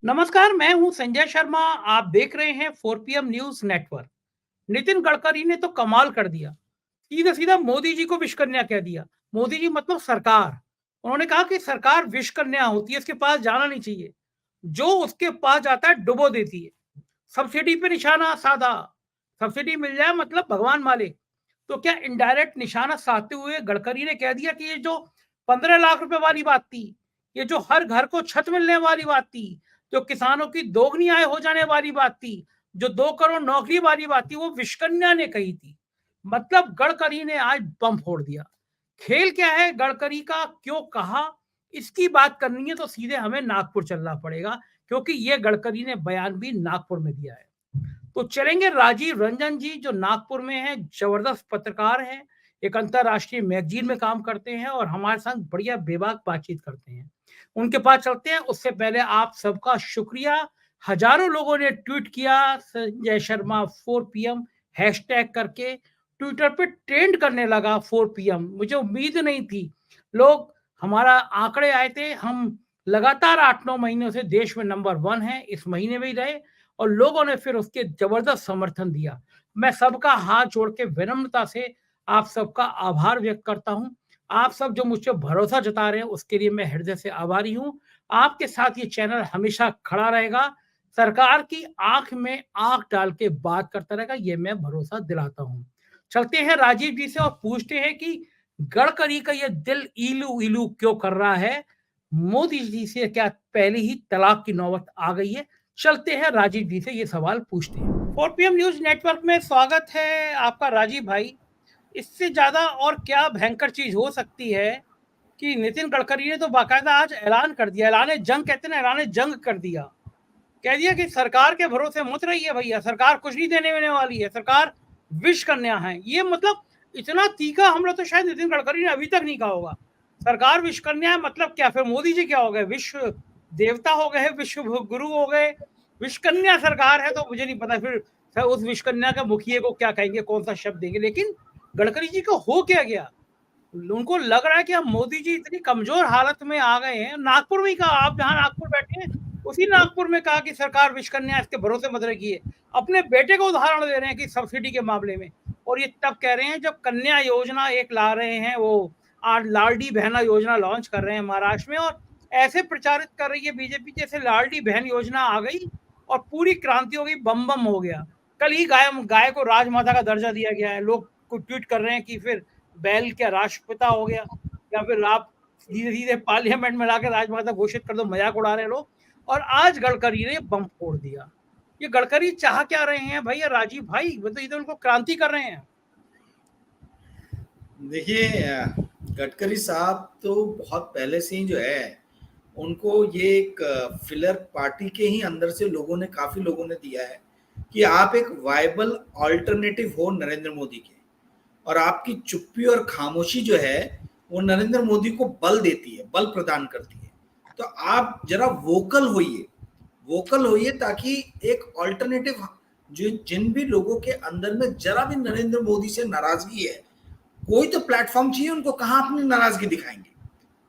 नमस्कार, मैं हूं संजय शर्मा। आप देख रहे हैं 4 PM news network. Nitin Gadkari ने तो कमाल कर दिया। सीधा सीधा मोदी जी को विश्व कन्या कह दिया। मोदी जी मतलब सरकार। उन्होंने कहा कि सरकार विश्व कन्या होती है, इसके पास जाना नहीं चाहिए। जो उसके पास जाता है डुबो देती है। सब्सिडी पे निशाना साधा। सब्सिडी मिल जाए मतलब भगवान मालिक। तो क्या इनडायरेक्ट निशाना साधते हुए गडकरी ने कह दिया कि ये जो 15 लाख रुपए वाली बात थी, ये जो हर घर को छत मिलने वाली बात थी, जो किसानों की दोगुनी आय हो जाने वाली बात थी, जो 2 करोड़ नौकरी वाली बात थी, वो विश्वकन्या ने कही थी। मतलब गडकरी ने आज बम फोड़ दिया। खेल क्या है गडकरी का, क्यों कहा, इसकी बात करनी है तो सीधे हमें नागपुर चलना पड़ेगा, क्योंकि ये गडकरी ने बयान भी नागपुर में दिया है। तो चलेंगे राजीव रंजन जी, जो नागपुर में हैं, जबरदस्त पत्रकार हैं, एक अंतरराष्ट्रीय मैगजीन में काम करते हैं और हमारे साथ बढ़िया बेबाक बातचीत करते हैं। उनके पास चलते हैं। उससे पहले आप सबका शुक्रिया। हजारों लोगों ने ट्वीट किया संजय शर्मा 4 PM हैशटैग करके। ट्विटर पे ट्रेंड करने लगा 4 PM। मुझे उम्मीद नहीं थी। लोग, हमारा आंकड़े आए थे, हम लगातार 8-9 महीनों से देश में नंबर 1 हैं, इस महीने में ही रहे और लोगों ने फिर उसके जबरदस्त समर्थन दिया। मैं सबका हाथ जोड़ के विनम्रता से आप सबका आभार व्यक्त करता हूं। आप सब जो मुझ पे भरोसा जता रहे हैं उसके लिए मैं हृदय से आभारी हूं। आपके साथ ये चैनल हमेशा खड़ा रहेगा, सरकार की आंख में आंख डाल के बात करता रहेगा, ये मैं भरोसा दिलाता हूं। चलते हैं राजीव जी से और पूछते हैं कि गडकरी का ये दिल इलू इलू क्यों कर रहा है। मोदी जी से क्या पहले ही तलाक की नौबत आ गई है? चलते हैं राजीव जी से ये सवाल पूछते हैं। 4 PM न्यूज नेटवर्क में स्वागत है आपका राजीव भाई। इससे ज्यादा और क्या भयंकर चीज हो सकती है कि नितिन गडकरी ने तो बाकायदा आज ऐलान कर दिया, ऐलान जंग कहते हैं ना, ऐलान जंग कर दिया। कह दिया कि सरकार के भरोसे मत रहिए भैया, सरकार कुछ नहीं देने देने वाली है, सरकार विश्व कन्या है। ये मतलब इतना तीखा हमला तो शायद नितिन गडकरी ने अभी तक नहीं कहा होगा। सरकार विश्व कन्या है मतलब क्या, फिर मोदी जी क्या हो गए, विश्व देवता हो गए, विश्व गुरु हो गए? विश्व कन्या सरकार है तो मुझे नहीं पता फिर उस विश्व कन्या का मुखिया को क्या कहेंगे, कौन सा शब्द देंगे। लेकिन गडकरी जी को हो क्या गया? उनको लग रहा है कि अब मोदी जी इतनी कमजोर हालत में आ गए हैं। नागपुर में ही कहा, आप जहां नागपुर बैठे हैं उसी नागपुर में कहा कि सरकार विश्व कन्या, इसके भरोसे मत रखिए। अपने बेटे को उदाहरण दे रहे हैं कि सब्सिडी के मामले में। और ये तब कह रहे हैं जब कन्या योजना एक ला रहे हैं, वो लाडली बहना योजना लॉन्च कर रहे हैं महाराष्ट्र में, और ऐसे प्रचारित कर रही है बीजेपी जैसे लाडली बहन योजना आ गई और पूरी क्रांति हो गई, बम बम हो गया। कल ही गाय गाय को राजमाता का दर्जा दिया गया है। लोग ट्वीट कर रहे हैं कि फिर बैल क्या राष्ट्रपिता हो गया, या फिर आप धीरे धीरे पार्लियामेंट में लाकर राजमाता घोषित कर दो। मजाक उड़ा रहे लोग। और आज गडकरी ने बम फोड़ दिया। ये गडकरी चाह क्या रहे हैं भैया राजीव भाई? वो तो इधर उनको क्रांति कर रहे हैं। देखिए, गडकरी साहब तो बहुत पहले से ही जो है उनको ये एक फिलर पार्टी के ही अंदर से काफी लोगों ने दिया है कि आप एक वायबल अल्टरनेटिव हो नरेंद्र मोदी के। और आपकी चुप्पी और खामोशी जो है वो नरेंद्र मोदी को बल देती है, बल प्रदान करती है। तो आप जरा वोकल होइए ताकि एक अल्टरनेटिव, जो जिन भी लोगों के अंदर में जरा भी नरेंद्र मोदी से नाराजगी है, कोई तो प्लेटफॉर्म चाहिए उनको, कहाँ अपनी नाराजगी दिखाएंगे।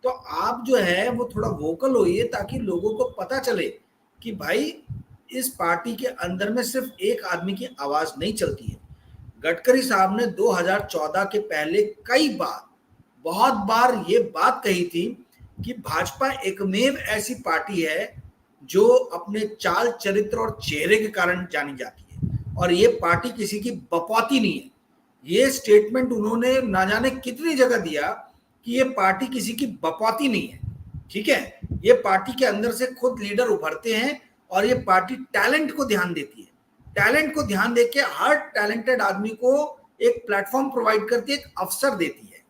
तो आप जो है वो थोड़ा वोकल होइए ताकि लोगों को पता चले कि भाई इस पार्टी के अंदर में सिर्फ एक आदमी की आवाज नहीं चलती है। गडकरी साहब ने 2014 के पहले कई बार, बहुत बार ये बात कही थी कि भाजपा एकमेव ऐसी पार्टी है जो अपने चाल चरित्र और चेहरे के कारण जानी जाती है, और ये पार्टी किसी की बपौती नहीं है। ये स्टेटमेंट उन्होंने ना जाने कितनी जगह दिया कि ये पार्टी किसी की बपौती नहीं है। ठीक है, ये पार्टी के अंदर से खुद लीडर उभरते हैं और ये पार्टी टैलेंट को ध्यान देती है। टैलेंट को ध्यान देके हर टैलेंटेड आदमी को एक प्लेटफॉर्म प्रोवाइड करती है, एक अवसर देती है।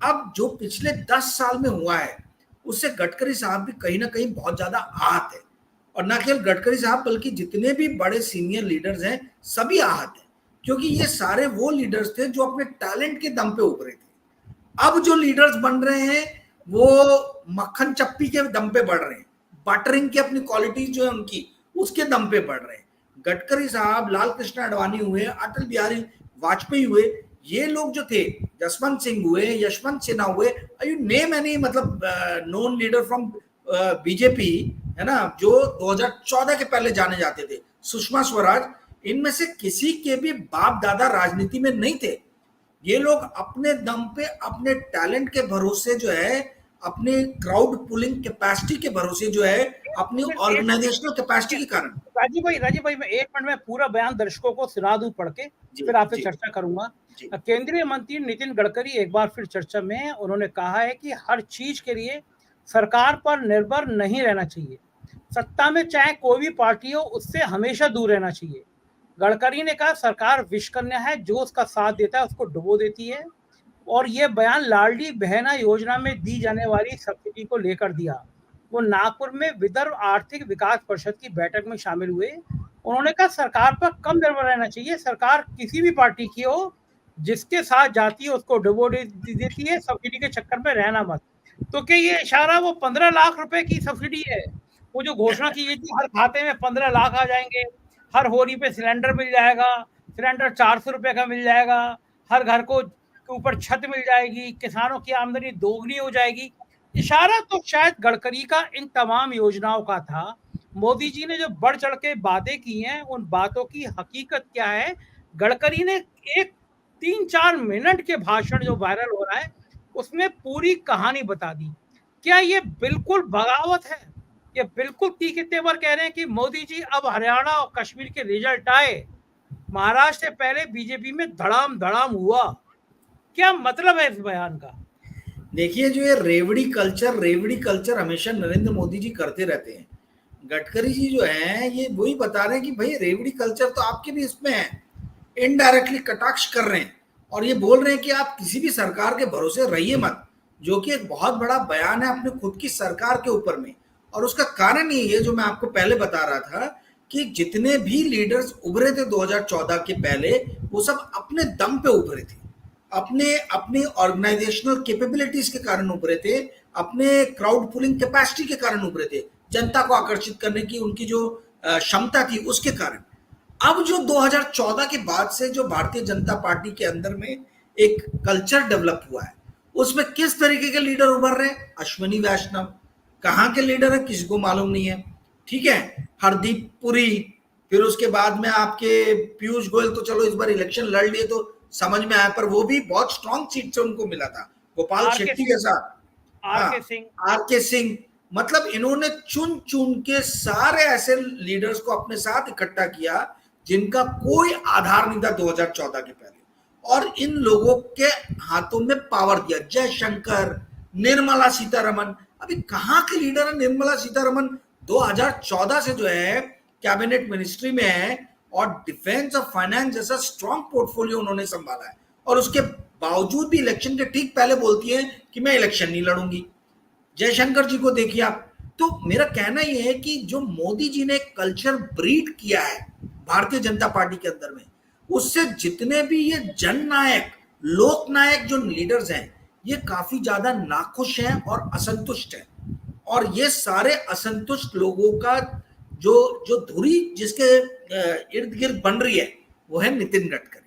अब जो पिछले 10 साल में हुआ है उससे गडकरी साहब भी कहीं ना कहीं बहुत ज्यादा आहत है। और ना केवल गडकरी साहब बल्कि जितने भी बड़े सीनियर लीडर्स हैं सभी आहत हैं, क्योंकि ये सारे वो लीडर्स थे जो अपने टैलेंट के दम पे उभरे थे। अब जो लीडर्स बन रहे हैं वो मक्खन चप्पी के दम पे बढ़ रहे हैं, बटरिंग की अपनी क्वालिटीज जो है उनकी उसके दम पे बढ़ रहे हैं। गडकरी साहब, लाल कृष्ण आडवाणी हुए, अटल बिहारी वाजपेयी हुए, ये लोग जो थे, जसवंत सिंह हुए, यशवंत सिन्हा हुए, यू नेम एनी मतलब नोन लीडर फ्रॉम बीजेपी, है ना, जो 2014 के पहले जाने जाते थे, सुषमा स्वराज, इनमें से किसी के भी बाप दादा राजनीति में नहीं थे। ये लोग अपने दम पे, अपने टैलेंट के भरोसे जो है, अपने क्राउड पुलिंग कैपेसिटी के भरोसे जो है, अपनी ऑर्गेनाइजेशनल कैपेसिटी के कारण। राजीव भाई मैं 1 मिनट में पूरा बयान दर्शकों को सुना दूं पढ़ के, फिर आपसे चर्चा करूंगा। केंद्रीय मंत्री नितिन गडकरी एक बार फिर चर्चा में, उन्होंने कहा है कि हर चीज के लिए सरकार पर निर्भर नहीं रहना चाहिए, सत्ता में चाहे कोई भी पार्टी हो उससे हमेशा दूर रहना चाहिए। गडकरी ने कहा सरकार विषकन्या है, जो उसका साथ देता है उसको डुबो देती है। और ये बयान लाडली बहना योजना में दी जाने वाली सब्सिडी को लेकर दिया। वो नागपुर में विदर्भ आर्थिक विकास परिषद की बैठक में शामिल हुए। उन्होंने कहा सरकार पर कम निर्भर रहना चाहिए, सरकार किसी भी पार्टी की हो, जिसके साथ जाती है उसको डुबो देती है, सब्सिडी के चक्कर में रहना मत। तो क्या ये इशारा वो 15 लाख रुपए की सब्सिडी है, वो जो घोषणा की गई थी हर खाते में 15 लाख आ जाएंगे, हर होरी पे सिलेंडर मिल जाएगा, सिलेंडर 400 रुपए का मिल जाएगा, हर घर को ऊपर छत मिल जाएगी, किसानों की आमदनी दोगुनी हो जाएगी। इशारा तो शायद गडकरी का इन तमाम योजनाओं का था। मोदी जी ने जो बढ़ चढ़ के बातें की हैं, उन बातों की हकीकत क्या है? गडकरी ने एक 3-4 मिनट के भाषण जो वायरल हो रहा है उसमें पूरी कहानी बता दी। क्या ये बिल्कुल बगावत है? ये बिल्कुल तीखे तेवर कह रहे हैं कि मोदी जी अब हरियाणा और कश्मीर के रिजल्ट आए, महाराष्ट्र से पहले बीजेपी में धड़ाम धड़ाम हुआ। क्या मतलब है इस बयान का? देखिए, जो ये रेवड़ी कल्चर हमेशा नरेंद्र मोदी जी करते रहते हैं। गडकरी जी जो हैं, ये वही बता रहे हैं कि भाई रेवड़ी कल्चर तो आपके भी इसमें है, इनडायरेक्टली कटाक्ष कर रहे हैं और ये बोल रहे हैं कि आप किसी भी सरकार के भरोसे रहिए मत, जो कि एक बहुत बड़ा बयान है अपने खुद की सरकार के ऊपर में। और उसका कारण यही है जो मैं आपको पहले बता रहा था कि जितने भी लीडर्स उभरे थे 2014 के पहले, वो सब अपने दम पे उभरे थे, अपने अपने ऑर्गेनाइजेशनल कैपेबिलिटीज के कारण उभरे थे, अपने क्राउड पुलिंग कैपेसिटी के कारण उभरे थे, जनता को आकर्षित करने की उनकी जो क्षमता थी उसके कारण। अब जो 2014 के बाद से जो भारतीय जनता पार्टी के अंदर में एक कल्चर डेवलप हुआ है, उसमें किस तरीके के लीडर उभर रहे हैं? अश्विनी वैष्णव कहाँ के लीडर है किसी को मालूम नहीं है, ठीक है। हरदीप पुरी, फिर उसके बाद में आपके पीयूष गोयल, तो चलो इस बार इलेक्शन लड़ लिए तो समझ में आया, पर वो भी बहुत स्ट्रॉन्ग सीट से उनको मिला था, गोपाल शेट्टी के साथ, आर के सिंह। मतलब इन्होंने चुन चुन के सारे ऐसे लीडर्स को अपने साथ इकट्ठा किया जिनका कोई आधार नहीं था 2014 के पहले, और इन लोगों के हाथों में पावर दिया। जयशंकर, निर्मला सीतारमन, अभी कहाँ के लीडर है निर्मला सीतारमन? 2014 से जो है कैबिनेट मिनिस्ट्री में है और डिफेंस और फाइनेंस जैसा स्ट्रॉन्ग पोर्टफोलियो उन्होंने संभाला है, और उसके बावजूद भी इलेक्शन के ठीक पहले बोलती है कि मैं इलेक्शन नहीं लड़ूंगी। जयशंकर जी को देखिए आप। तो मेरा कहना यह है कि जो मोदी जी ने कल्चर ब्रीड किया है भारतीय जनता पार्टी के अंदर में, उससे जितने भी ये जननायक, लोकनायक जो लीडर्स हैं, ये काफी ज्यादा नाखुश हैं और असंतुष्ट हैं। और ये सारे असंतुष्ट लोगों का जो जो धुरी जिसके इर्द गिर्द बन रही है, वो है नितिन गडकरी।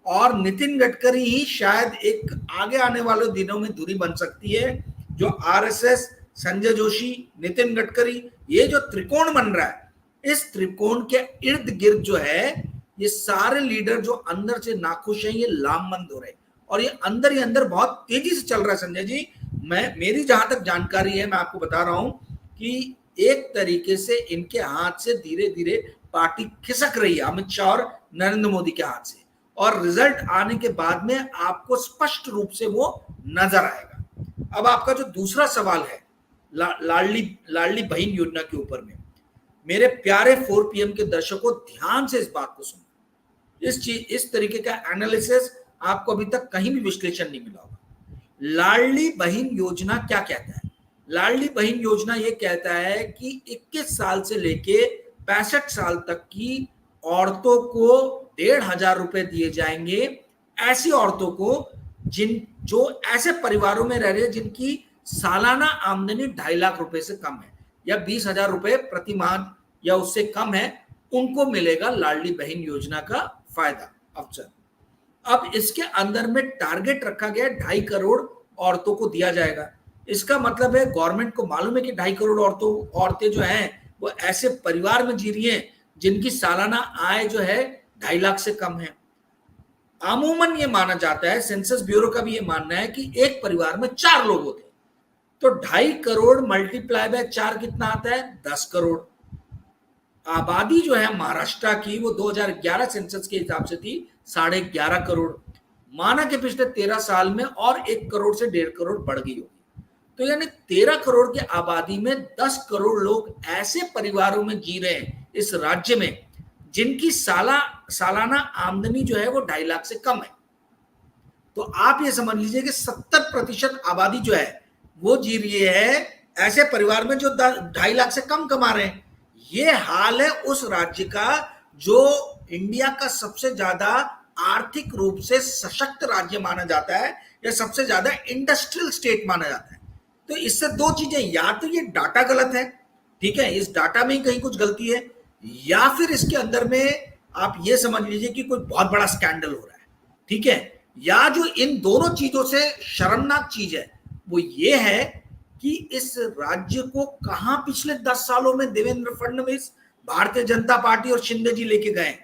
और नितिन गडकरी ही शायद एक आगे आने वाले दिनों में धुरी बन सकती है, जो आरएसएस, संजय जोशी, नितिन गडकरी, ये जो त्रिकोण बन रहा है, इस त्रिकोण के इर्द गिर्द जो है ये सारे लीडर जो अंदर से नाखुश हैं, ये लामबंद हो रहे हैं, और ये अंदर ही अंदर बहुत तेजी से चल रहा है। संजय जी, मेरी जहां तक जानकारी है, मैं आपको बता रहा हूं कि एक तरीके से इनके हाथ से धीरे धीरे पार्टी खिसक रही है, अमित शाह और नरेंद्र मोदी के हाथ से, और रिजल्ट आने के बाद में आपको स्पष्ट रूप से वो नजर आएगा। अब आपका जो दूसरा सवाल है लाडली बहन योजना के ऊपर में, मेरे प्यारे 4PM के दर्शकों, ध्यान से इस बात को सुनो। इस तरीके का एनालिसिस आपको अभी तक कहीं भी विश्लेषण नहीं मिला होगा। लाडली बहन योजना क्या कहता है? लाडली बहन योजना ये कहता है कि 21 साल से लेके 65 साल तक की औरतों को 1,500 रुपए दिए जाएंगे, ऐसी औरतों को जो ऐसे परिवारों में रह रहे हैं जिनकी सालाना आमदनी 2.5 लाख रुपए से कम है, या 20,000 रुपए प्रति माह या उससे कम है, उनको मिलेगा लाडली बहन योजना का फायदा, अवसर। अब इसके अंदर में टारगेट रखा गया 2.5 करोड़ औरतों को दिया जाएगा। इसका मतलब है गवर्नमेंट को मालूम है कि 2.5 करोड़ औरतें जो हैं वो ऐसे परिवार में जी रही हैं जिनकी सालाना आय जो है 2.5 लाख से कम है। अमूमन ये माना जाता है, सेंसस ब्यूरो का भी ये मानना है कि एक परिवार में 4 लोग होते हैं, तो 2.5 करोड़ मल्टीप्लाई बाय 4 कितना आता है? 10 करोड़। आबादी जो है महाराष्ट्र की वो 2011 सेंसस के हिसाब से थी 11.5 करोड़। माना कि पिछले 13 साल में और 1 करोड़ से 1.5 करोड़ बढ़ गई होगी, तो यानी 13 करोड़ की आबादी में 10 करोड़ लोग ऐसे परिवारों में जी रहे हैं इस राज्य में जिनकी सालाना आमदनी जो है वो 2.5 लाख से कम है। तो आप ये समझ लीजिए कि 70% आबादी जो है वो जी रही है ऐसे परिवार में जो 2.5 लाख से कम कमा रहे हैं। ये हाल है उस राज्य का जो इंडिया का सबसे ज्यादा आर्थिक रूप से सशक्त राज्य माना जाता है या सबसे ज्यादा इंडस्ट्रियल स्टेट माना जाता है। तो इससे दो चीजें, या तो ये डाटा गलत है, ठीक है, इस डाटा में ही कहीं कुछ गलती है, या फिर इसके अंदर में आप ये समझ लीजिए कि कोई बहुत बड़ा स्कैंडल हो रहा है, ठीक है। या जो इन दोनों चीजों से शर्मनाक चीज है वो ये है कि इस राज्य को कहां पिछले 10 सालों में देवेंद्र फडणवीस, भारतीय जनता पार्टी और शिंदे जी लेके गए।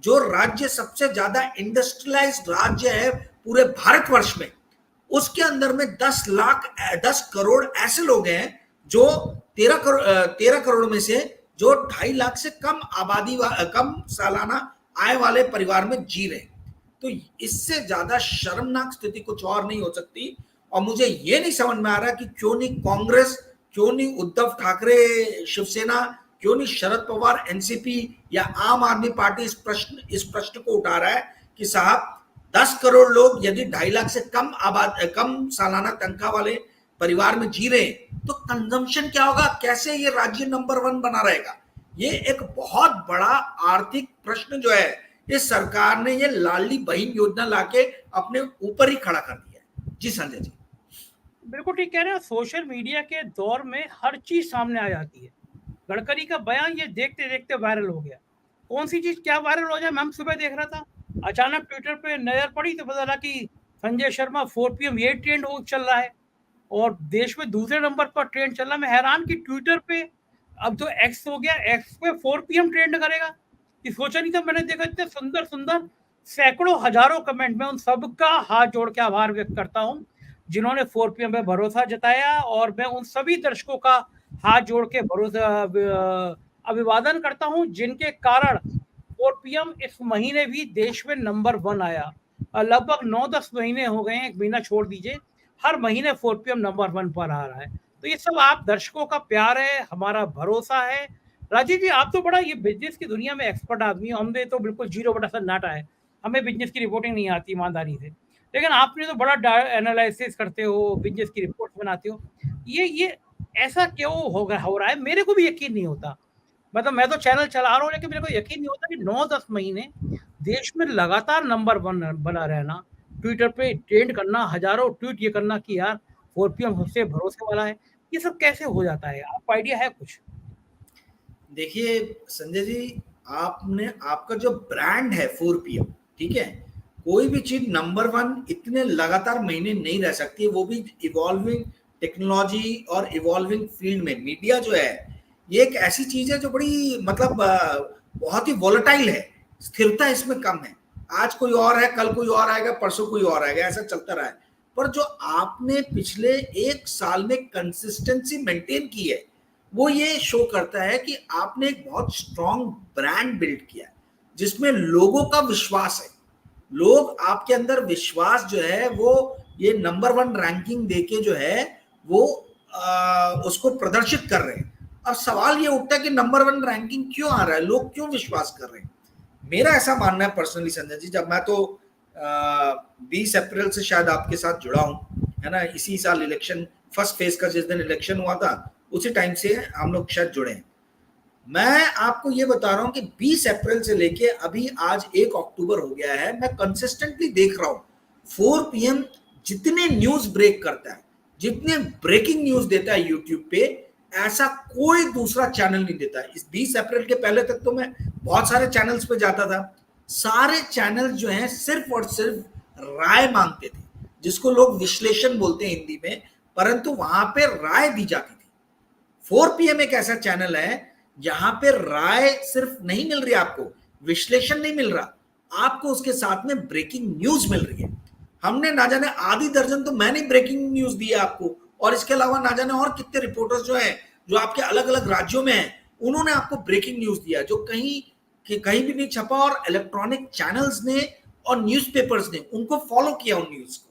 जो राज्य सबसे ज्यादा इंडस्ट्रियलाइज्ड राज्य है पूरे भारतवर्ष में, उसके अंदर में 10 करोड़ ऐसे लोग हैं जो 13 करोड़ में से जो 2.5 लाख से कम आबादी कम सालाना आय वाले परिवार में जी रहे। तो इससे ज्यादा शर्मनाक स्थिति कुछ और नहीं हो सकती। और मुझे ये नहीं समझ में आ रहा कि क्यों नहीं कांग्रेस, क्यों नहीं उद्धव ठाकरे शिवसेना, क्यों नहीं शरद पवार एनसीपी या आम आदमी पार्टी इस प्रश्न को उठा रहा है कि साहब 10 करोड़ लोग यदि 2.5 लाख से कम सालाना तनख्वाह वाले परिवार में जी रहे हैं तो कंजम्पशन क्या होगा, कैसे ये राज्य नंबर 1 बना रहेगा। ये एक बहुत बड़ा आर्थिक प्रश्न जो है इस सरकार ने ये लाडली बहन योजना लाके अपने ऊपर ही खड़ा कर दिया है। जी संजय जी। बिल्कुल ठीक कह रहे हैं। सोशल मीडिया के दौर में हर चीज सामने आ जाती है। गडकरी का बयान ये देखते देखते वायरल हो गया। कौन सी चीज क्या वायरल हो जाए, मैं सुबह देख रहा था, अचानक ट्विटर पे नजर पड़ी तो पता लगा कि संजय शर्मा 4 PM ये ट्रेंड हो चल रहा है और देश में दूसरे नंबर पर ट्रेंड चल रहा है। मैं हैरान कि ट्विटर पे अब तो एक्स हो गया, एक्स पे 4 PM ट्रेंड करेगा, ये सोचा नहीं था। मैंने देखा इतने सुंदर सुंदर सैकड़ों हजारों कमेंट में उन सबका हाथ जोड़ के आभार व्यक्त करता हूँ जिन्होंने 4 PM में भरोसा जताया, और मैं उन सभी दर्शकों का हाथ जोड़ के भरोसा अभिवादन करता हूं जिनके कारण 4 PM इस महीने भी देश में नंबर 1 आया। लगभग 9-10 महीने हो गए हैं, एक महीना छोड़ दीजिए, हर महीने 4 PM नंबर 1 पर आ रहा है। तो ये सब आप दर्शकों का प्यार है, हमारा भरोसा है। राजीव जी, आप तो बड़ा ये बिजनेस की दुनिया में एक्सपर्ट आदमी हो, हमने तो बिल्कुल 0% सन्नाटा है, हमें बिजनेस की रिपोर्टिंग नहीं आती ईमानदारी से, लेकिन आपने तो बड़ा एनालिसिस करते हो, बिजनेस की रिपोर्ट बनाते हो। ये ऐसा क्यों हो रहा है, मेरे को भी यकीन नहीं होता। मतलब मैं तो चैनल चला रहा हूँ लेकिन मेरे को यकीन नहीं होता कि 9-10 महीने देश में लगातार नंबर 1 बना रहना, ट्विटर पे ट्रेंड करना, हजारों ट्वीट ये करना कि यार 4 PM हमसे भरोसे वाला है, ये सब कैसे हो जाता है? आपको आइडिया है कुछ? देखिए संजय जी, आपका जो ब्रांड है 4 PM, ठीक है, कोई भी चीज नंबर 1 इतने लगातार महीने नहीं रह सकती, वो भी इवॉल्विंग टेक्नोलॉजी और इवॉल्विंग फील्ड में। मीडिया जो है ये एक ऐसी चीज है जो बड़ी मतलब बहुत ही वॉलेटाइल है, स्थिरता इसमें कम है। आज कोई और है, कल कोई और आएगा, परसों कोई और आएगा, ऐसा चलता रहा है। पर जो आपने पिछले 1 साल में कंसिस्टेंसी मेंटेन की है वो ये शो करता है कि आपने एक बहुत स्ट्रॉन्ग ब्रांड बिल्ड किया है जिसमें लोगों का विश्वास है। लोग आपके अंदर विश्वास जो है वो ये नंबर 1 रैंकिंग देके जो है वो उसको प्रदर्शित कर रहे हैं। अब सवाल ये उठता है कि नंबर 1 रैंकिंग क्यों आ रहा है, लोग क्यों विश्वास कर रहे हैं। मेरा ऐसा मानना है पर्सनली संजय जी, जब मैं तो 20 अप्रैल से शायद आपके साथ जुड़ा हूं, है ना, इसी साल इलेक्शन फर्स्ट फेज का जिस दिन इलेक्शन हुआ था उसी टाइम से हम लोग शायद जुड़े हैं। मैं आपको ये बता रहा हूं कि 20 अप्रैल से लेके अभी आज 1 अक्टूबर हो गया है, मैं कंसिस्टेंटली देख रहा हूं 4 PM जितने न्यूज ब्रेक करता है, जितने ब्रेकिंग न्यूज देता है यूट्यूब पे, ऐसा कोई दूसरा चैनल नहीं देता। इस 20 अप्रैल के पहले तक तो मैं बहुत सारे चैनल्स पे जाता था, सारे चैनल जो हैं सिर्फ और सिर्फ राय मांगते थे, जिसको लोग विश्लेषण बोलते हैं हिंदी में, परंतु वहां पे राय दी जाती थी। 4 PM एक ऐसा चैनल है जहां पे राय सिर्फ नहीं मिल रही, आपको विश्लेषण नहीं मिल रहा, आपको उसके साथ में ब्रेकिंग न्यूज मिल रही है। हमने ना जाने आधी दर्जन तो मैंने ब्रेकिंग न्यूज दी है आपको, और इसके अलावा ना जाने और कितने रिपोर्टर्स जो हैं जो आपके अलग अलग राज्यों में हैं, उन्होंने आपको ब्रेकिंग न्यूज दिया जो कहीं भी नहीं छपा, और इलेक्ट्रॉनिक चैनल्स ने और न्यूज़पेपर्स ने उनको फॉलो किया उन न्यूज को।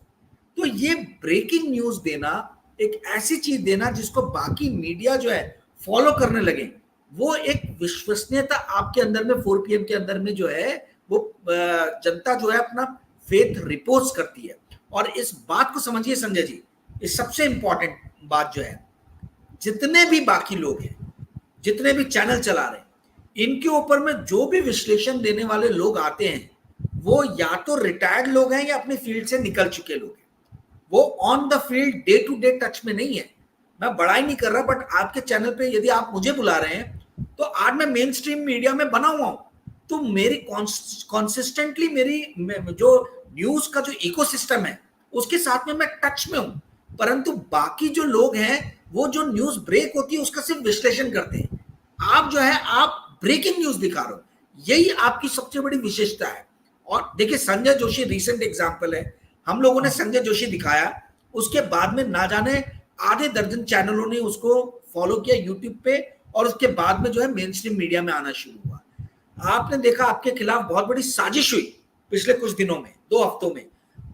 तो ये ब्रेकिंग न्यूज देना, एक ऐसी चीज देना जिसको बाकी मीडिया जो है फॉलो करने लगे, वो एक विश्वसनीयता आपके अंदर में 4 PM के अंदर में जो है वो जनता जो है अपना फेथ रिपोज करती है। और इस बात को समझिए संजय जी, इस सबसे इंपॉर्टेंट बात जो है, जितने भी बाकी लोग हैं, जितने भी चैनल चला रहे हैं, इनके ऊपर में जो भी विश्लेषण देने वाले लोग आते हैं, वो या तो रिटायर्ड लोग हैं या अपनी फील्ड से निकल चुके लोग हैं। वो on the field day to day touch में नहीं है। मैं बड़ाई नहीं कर रहा, बट आपके चैनल पे यदि आप मुझे बुला रहे हैं तो आज मैं मेन स्ट्रीम मीडिया में बना हुआ हूं, तो मेरी कॉन्सिस्टेंटली मेरी जो न्यूज का जो इकोसिस्टम है उसके साथ में मैं टच में हूं। परंतु बाकी जो लोग हैं वो जो न्यूज ब्रेक होती है उसका सिर्फ विश्लेषण करते हैं। आप जो है आप ब्रेकिंग न्यूज दिखा रहे हो, यही आपकी सबसे बड़ी विशेषता है। और देखिए संजय जोशी रिसेंट एग्जांपल है, हम लोगों ने संजय जोशी दिखाया, उसके बाद में ना जाने आधे दर्जन चैनलों ने उसको फॉलो किया यूट्यूब पे, और उसके बाद में जो है मेन स्ट्रीम मीडिया में आना शुरू हुआ। आपने देखा आपके खिलाफ बहुत बड़ी साजिश हुई पिछले कुछ दिनों में, 2 हफ्तों में,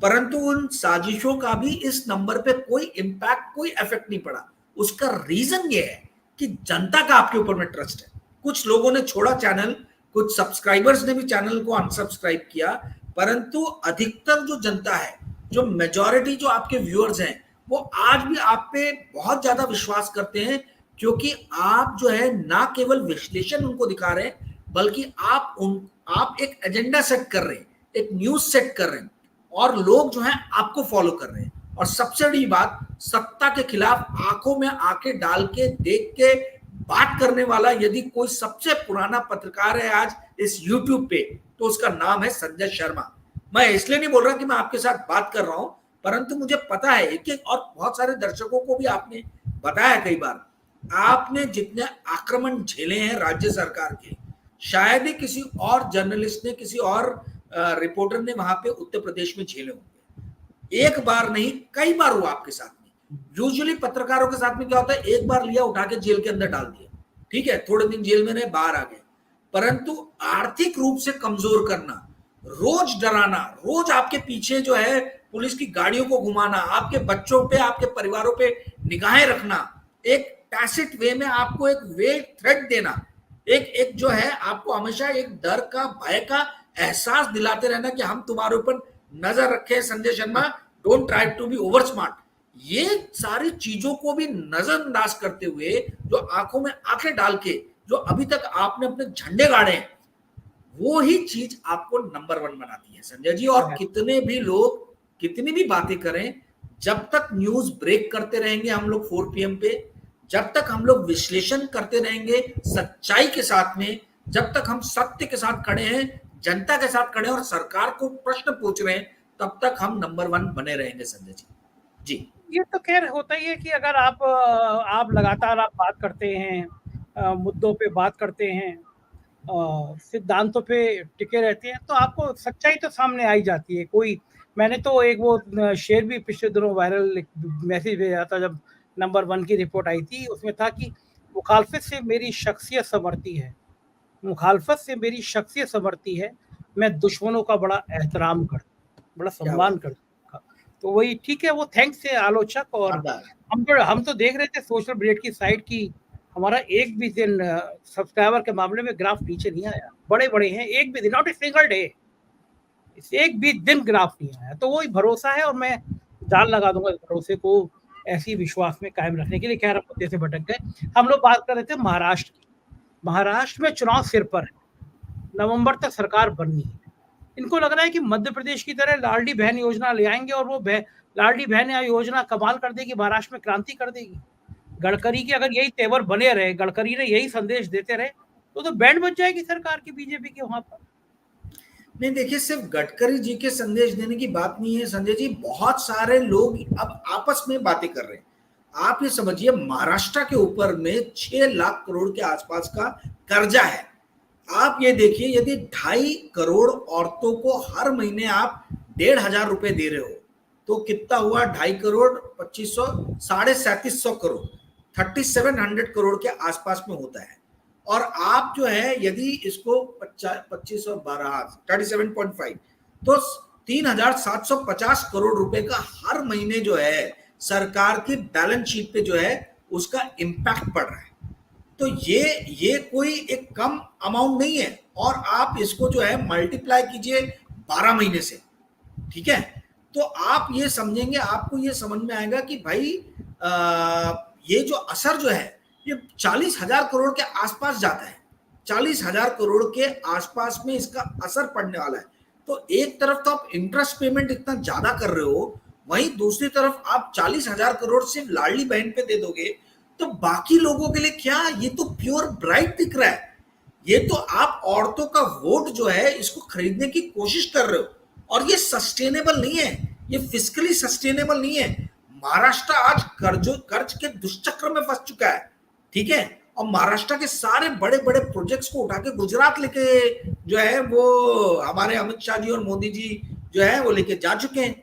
परंतु उन साजिशों का भी इस नंबर पे कोई इंपैक्ट, कोई इफेक्ट नहीं पड़ा। उसका रीजन ये है कि जनता का आपके ऊपर में ट्रस्ट है। कुछ लोगों ने छोड़ा चैनल, कुछ सब्सक्राइबर्स ने भी चैनल को अनसब्सक्राइब किया, परंतु अधिकतर जो जनता है, जो मेजॉरिटी जो आपके व्यूअर्स हैं, वो आज भी आप पे बहुत ज्यादा विश्वास करते हैं, क्योंकि आप जो है ना केवल विश्लेषण उनको दिखा रहे हैं, बल्कि आप एक एजेंडा सेट कर रहे हैं, एक न्यूज सेट कर रहे हैं, और लोग जो है आपको फॉलो कर रहे हैं। और सबसे बड़ी बात, सत्ता के खिलाफ आंखों में आंखें डाल के देख के बात करने वाला यदि कोई सबसे पुराना पत्रकार है आज इस यूट्यूब पे, तो उसका नाम है संजय शर्मा। मैं इसलिए नहीं बोल रहा कि मैं आपके साथ बात कर रहा हूं, परंतु मुझे पता है और बहुत सारे दर्शकों को भी आपने बताया कई बार, आपने जितने आक्रमण झेले हैं राज्य सरकार के, शायद ही किसी और जर्नलिस्ट ने, किसी और रिपोर्टर ने वहां पे उत्तर प्रदेश में झेले होंगे। एक बार नहीं, कई बार हुआ आपके साथ में। यूजुअली पत्रकारों के साथ में क्या होता है, एक बार लिया, उठा के जेल के अंदर डाल दिया, ठीक है, थोड़े दिन जेल में रहे, बाहर आ गए। परंतु आर्थिक रूप से कमजोर करना, रोज डराना, रोज आपके पीछे जो है पुलिस की गाड़ियों को घुमाना, आपके बच्चों पे, आपके परिवारों पे निगाहें रखना, एक टैसिट वे में आपको एक वेल थ्रेट देना, एक जो है आपको हमेशा एक डर का, भय का एहसास दिलाते रहना कि हम तुम्हारे ऊपर नजर रखे Sanjay Sharma, don't try to be over smart. ये सारी चीजों को भी नजरअंदाज करते हुए, जो आंखों में आंखें डाल के जो अभी तक आपने अपने झंडे गाड़े हैं, वो ही चीज आपको नंबर 1 बनाती है संजय जी। और कितने भी लोग कितनी भी बातें करें, जब तक न्यूज ब्रेक करते रहेंगे हम लोग 4 PM पे, जब तक हम लोग विश्लेषण करते रहेंगे सच्चाई के साथ में, जब तक हम सत्य के साथ खड़े हैं, जनता के साथ खड़े हैं और सरकार को प्रश्न पूछ रहे हैं, तब तक हम नंबर 1 बने रहेंगे संजय जी। जी, ये तो खैर होता ही है कि अगर आप लगातार आप बात करते हैं, मुद्दों पे बात करते हैं, सिद्धांतों पे टिके रहते हैं, तो आपको सच्चाई तो सामने आई जाती है। मैंने तो एक वो शेर भी पिछले दिनों वायरल मैसेज भेजा था, जब नंबर 1 की रिपोर्ट आई थी, उसमें था कि मुखालफत से मेरी शख्सियत संवरती है, मुखालफत से मेरी शख्सियत संवरती है, मैं दुश्मनों का बड़ा एहतराम करता, बड़ा सम्मान करता। तो वही ठीक है, वो थैंक्स है आलोचक। और हम तो देख रहे थे सोशल ब्लेड की साइट की, हमारा एक भी दिन सब्सक्राइबर के मामले में ग्राफ नीचे नहीं आया, बड़े बड़े हैं, एक भी दिन, नॉट ए सिंगल डे, एक भी दिन ग्राफ नहीं आया। तो वही भरोसा है, और मैं जान लगा दूंगा इस भरोसे को ऐसी विश्वास में कायम रखने के लिए। खैर, हम मुद्दे से भटक गए। हम लोग बात कर रहे थे महाराष्ट्र की। महाराष्ट्र में चुनाव सिर पर है, नवंबर तक सरकार बननी है। इनको लग रहा है कि मध्य प्रदेश की तरह लाडली बहन योजना ले आएंगे, और वो लाडली बहन योजना कमाल कर देगी, महाराष्ट्र में क्रांति कर देगी। गडकरी की अगर यही तेवर बने रहे, गडकरी ने यही संदेश देते रहे, तो बैंड बच जाएगी सरकार की, बीजेपी के वहां पर। नहीं, देखिए, सिर्फ गडकरी जी के संदेश देने की बात नहीं है संजय जी, बहुत सारे लोग अब आपस में बातें कर रहे हैं। आप ये समझिए महाराष्ट्र के ऊपर में 6 लाख करोड़ के आसपास का कर्जा है। आप ये देखिए, यदि 2.5 करोड़ औरतों को हर महीने आप 1,500 रुपए दे रहे हो तो कितना हुआ? 2.5 करोड़ 2500, 3750 करोड़, 3700 करोड़ के आसपास में होता है। और आप जो है यदि इसको 25 और 12 37.5 तो 3,750 करोड़ रुपए का हर महीने जो है सरकार की बैलेंस शीट पे जो है उसका इम्पैक्ट पड़ रहा है। तो ये कोई एक कम अमाउंट नहीं है। और आप इसको जो है मल्टीप्लाई कीजिए 12 महीने से, ठीक है, तो आप ये समझेंगे, आपको ये समझ में आएगा कि भाई ये जो असर जो है ये 40,000 करोड़ के आसपास जाता है। 40,000 करोड़ के आसपास में इसका असर पड़ने वाला है। तो एक तरफ तो आप इंटरेस्ट पेमेंट इतना ज्यादा कर रहे हो, वहीं दूसरी तरफ आप 40,000 करोड़ सिर्फ लाडली बहन पे दे दोगे तो बाकी लोगों के लिए क्या? ये तो प्योर ब्राइट दिख रहा है। ये तो आप औरतों का वोट जो है इसको खरीदने की कोशिश कर रहे हो और ये सस्टेनेबल नहीं है, ये फिस्कली सस्टेनेबल नहीं है। महाराष्ट्र आज कर्ज के दुष्चक्र में फंस चुका है, ठीक है, और महाराष्ट्र के सारे बड़े बड़े प्रोजेक्ट्स को उठा के गुजरात लेके जो है वो हमारे अमित शाह जी और मोदी जी जो है वो लेके जा चुके हैं।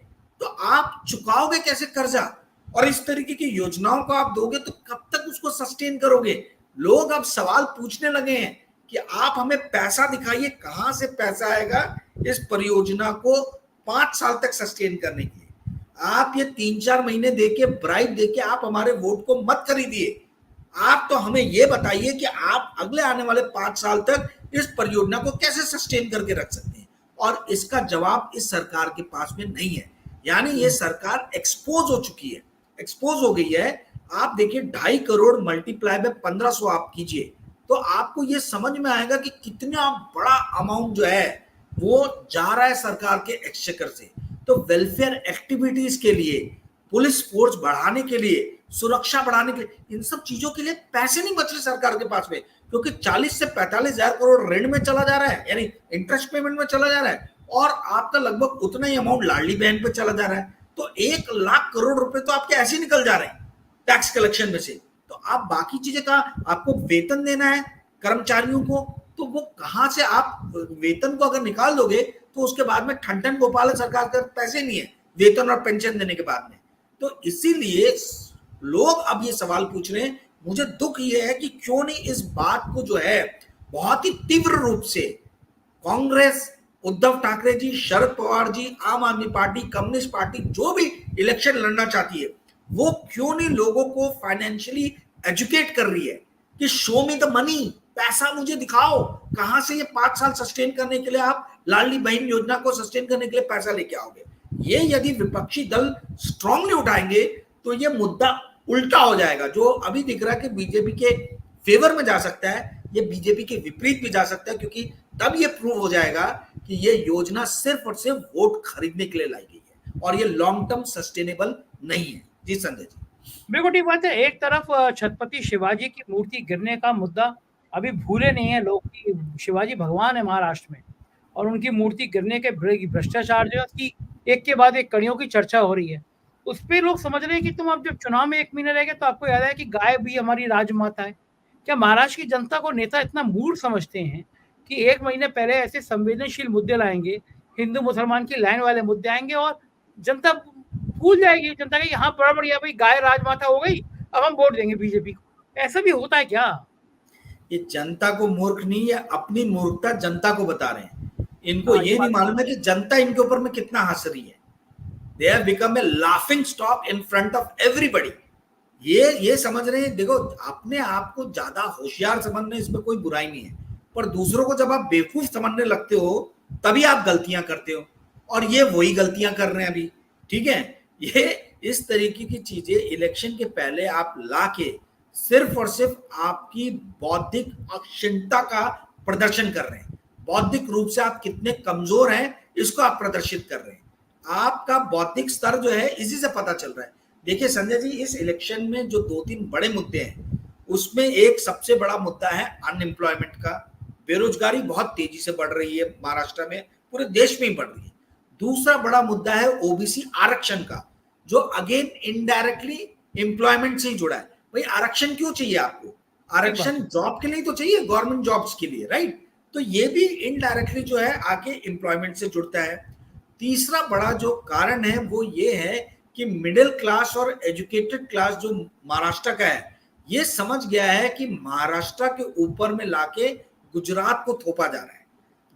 तो आप चुकाओगे कैसे कर्जा? और इस तरीके की योजनाओं को आप दोगे तो कब तक उसको सस्टेन करोगे? लोग अब सवाल पूछने लगे हैं कि आप हमें पैसा दिखाइए, कहां से पैसा आएगा इस परियोजना को 5 साल तक सस्टेन करने के लिए। आप ये 3-4 महीने देके ब्राइब देके आप हमारे वोट को मत खरीदिए। आप तो हमें ये बताइए कि आप अगले आने वाले 5 साल तक इस परियोजना को कैसे सस्टेन करके रख सकते हैं। और इसका जवाब इस सरकार के पास में नहीं है। यानी ये सरकार एक्सपोज हो चुकी है, एक्सपोज हो गई है। आप देखिए 2.5 करोड़ मल्टीप्लाई में 1500 आप कीजिए तो आपको ये समझ में आएगा कि कितना बड़ा अमाउंट जो है वो जा रहा है सरकार के एक्सचेकर से। तो वेलफेयर एक्टिविटीज के लिए, पुलिस फोर्स बढ़ाने के लिए, सुरक्षा बढ़ाने के लिए, इन सब चीजों के लिए पैसे नहीं बच रहे सरकार के पास में, क्योंकि 40 से 45,000 करोड़ ऋण में चला जा रहा है, यानी इंटरेस्ट पेमेंट में चला जा रहा है, और आपका लगभग उतना ही अमाउंट लाडली बहन पे चला जा रहा है। तो 1 लाख करोड़ रुपए तो आपके ऐसे निकल जा रहे हैं टैक्स कलेक्शन में से। तो आप बाकी चीजें का, आपको वेतन देना है कर्मचारियों को, तो वो कहां से? आप वेतन को अगर निकाल दोगे तो उसके बाद में ठन गोपाल है, सरकार के पैसे नहीं है वेतन और पेंशन देने के बाद में। तो इसीलिए लोग अब ये सवाल पूछ रहे हैं। मुझे दुख ये है कि क्यों नहीं इस बात को जो है बहुत ही तीव्र रूप से कांग्रेस, उद्धव ठाकरे जी, शरद पवार जी, आम आदमी पार्टी, कम्युनिस्ट पार्टी, जो भी इलेक्शन लड़ना चाहती है, वो क्यों नहीं लोगों को फाइनेंशियली एजुकेट कर रही है कि शो मी द मनी, पैसा मुझे दिखाओ, कहां से ये 5 साल सस्टेन करने के लिए आप लाडली बहन योजना को सस्टेन करने के लिए पैसा लेके आओगे। ये यदि विपक्षी दल स्ट्रांगली उठाएंगे तो ये मुद्दा उल्टा हो जाएगा। जो अभी दिख रहा है कि बीजेपी के फेवर में जा सकता है, ये बीजेपी के विपरीत भी जा सकता है, क्योंकि तब ये प्रूव हो जाएगा कि ये योजना सिर्फ और सिर्फ वोट खरीदने के लिए लाई गई है और ये लॉन्ग टर्म सस्टेनेबल नहीं है। जी संजय जी, बिल्कुल ठीक बात है। एक तरफ छत्रपति शिवाजी की मूर्ति गिरने का मुद्दा अभी भूले नहीं है लोग कि शिवाजी भगवान है महाराष्ट्र में, और उनकी मूर्ति गिरने के भ्रष्टाचार जो है उसकी एक के बाद एक कड़ियों की चर्चा हो रही है। उस पर लोग समझ रहे हैं कि तुम अब जब चुनाव में 1 महीने रह गए तो आपको याद है कि गाय भी हमारी राजमाता है। क्या महाराष्ट्र की जनता को नेता इतना मूर्ख समझते हैं कि 1 महीने पहले ऐसे संवेदनशील मुद्दे लाएंगे, हिंदू मुसलमान की लाइन वाले मुद्दे आएंगे और जनता भूल जाएगी, जनता कहेगी हाँ बड़ा बढ़िया भाई गाय राजमाता हो गई, अब हम वोट देंगे बीजेपी को। ऐसा भी होता है क्या? ये जनता को मूर्ख नहीं, ये अपनी मूर्खता जनता को बता रहे हैं। इनको हाँ, ये नहीं मालूम है कि जनता इनके ऊपर में कितना हंस रही है। They have become a laughing stock in front of everybody. ये समझ रहे हैं। देखो, अपने आप को ज्यादा होशियार समझने इसमें कोई बुराई नहीं है, पर दूसरों को जब आप बेवकूफ समझने लगते हो तभी आप गलतियां करते हो, और ये वही गलतियां कर रहे हैं अभी, ठीक है। ये इस तरीके की चीजें इलेक्शन के पहले आप लाके सिर्फ और सिर्फ आपकी बौद्धिक अक्षमता का प्रदर्शन कर रहे हैं। बौद्धिक रूप से आप कितने कमजोर हैं इसको आप प्रदर्शित कर रहे हैं। आपका बौद्धिक स्तर जो है इसी से पता चल रहा है। देखिए संजय जी, इस इलेक्शन में जो 2-3 बड़े मुद्दे हैं उसमें एक सबसे बड़ा मुद्दा है अनएम्प्लॉयमेंट का। बेरोजगारी बहुत तेजी से बढ़ रही है महाराष्ट्र में, पूरे देश में ही बढ़ रही है। दूसरा बड़ा मुद्दा है ओबीसी आरक्षण का, जो अगेन इनडायरेक्टली एम्प्लॉयमेंट से ही जुड़ा है। भाई आरक्षण क्यों चाहिए आपको? आरक्षण जॉब के लिए तो चाहिए, गवर्नमेंट जॉब्स के लिए, राइट? तो ये भी इनडायरेक्टली जो है आके एम्प्लॉयमेंट से जुड़ता है। तीसरा बड़ा जो कारण है वो ये है कि मिडिल क्लास और एजुकेटेड क्लास जो महाराष्ट्र का है, ये समझ गया है कि महाराष्ट्र के ऊपर में लाके गुजरात को थोपा जा रहा है।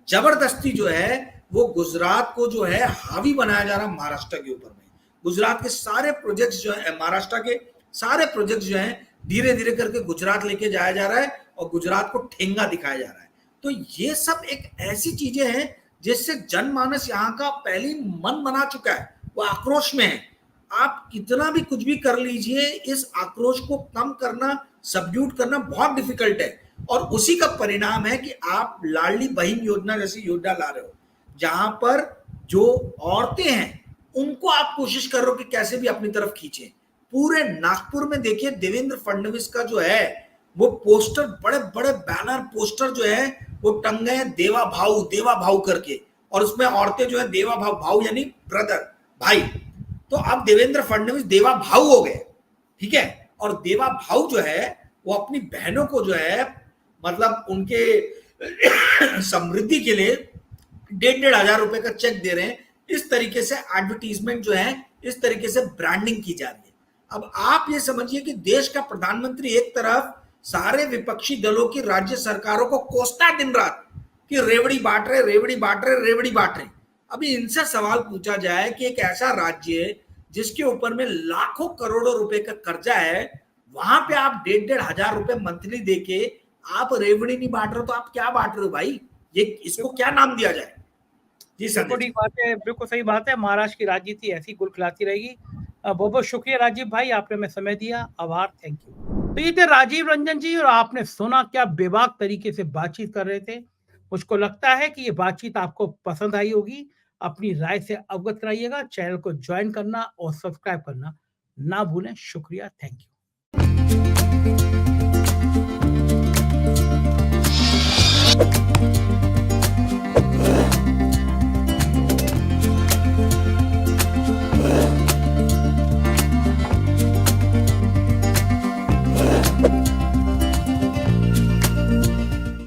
जबरदस्ती जो है वो गुजरात को जो है हावी बनाया जा रहा है महाराष्ट्र के ऊपर में। गुजरात के सारे प्रोजेक्ट्स जो है, महाराष्ट्र के सारे प्रोजेक्ट्स जो हैं धीरे धीरे करके गुजरात लेके जाया जा रहा है और गुजरात को ठेंगा दिखाया जा रहा है। तो ये सब एक ऐसी चीजें हैं जिससे जनमानस यहाँ का पहले मन बना चुका है, वो आक्रोश में है। आप कितना भी कुछ भी कर लीजिए, इस आक्रोश को कम करना, सबड्यूट करना बहुत डिफिकल्ट है। और उसी का परिणाम है कि आप लाडली बहन योजना जैसी योजना ला रहे हो, जहां पर जो औरतें हैं उनको आप कोशिश कर रहे हो कि कैसे भी अपनी तरफ खींचे। पूरे नागपुर में देखिए देवेंद्र फडणवीस का जो है वो पोस्टर, बड़े बड़े बैनर पोस्टर जो है वो टंगे हैं देवा भाऊ करके, और उसमें औरतें जो है देवा भाऊ यानी ब्रदर, भाई। तो अब देवेंद्र फडणवीस देवा भाऊ हो गए, ठीक है? और देवा भाऊ जो है वो अपनी बहनों को जो है मतलब उनके समृद्धि के लिए 1,500 रुपए का चेक दे रहे हैं। इस तरीके से एडवर्टीजमेंट जो है, इस तरीके से ब्रांडिंग की जा रही है। अब आप ये समझिए कि देश का प्रधानमंत्री एक तरफ सारे विपक्षी दलों की राज्य सरकारों को कोसता दिन रात कि रेवड़ी बांट रहे। अभी इनसे सवाल पूछा जाए कि एक ऐसा राज्य जिसके ऊपर में लाखों करोड़ों रुपए का कर्जा है, वहां पे आप 1,500 रुपए मंथली देके आप रेवड़ी नहीं बांट रहे हो, तो आप क्या बांट रहे हो भाई? ये इसको क्या नाम दिया जाए? जी सर, बिल्कुल ठीक बात है, बिल्कुल सही बात है। महाराष्ट्र की राजनीति ऐसी गुलखिलाती रहेगी। बहुत बहुत शुक्रिया राजीव भाई, आपने हमें समय दिया, आभार, थैंक यू। तो ये थे राजीव रंजन जी, और आपने सुना क्या बेबाक तरीके से बातचीत कर रहे थे। मुझको लगता है कि ये बातचीत आपको पसंद आई होगी। अपनी राय से अवगत कराइएगा। चैनल को ज्वाइन करना और सब्सक्राइब करना ना भूलें। शुक्रिया, थैंक यू।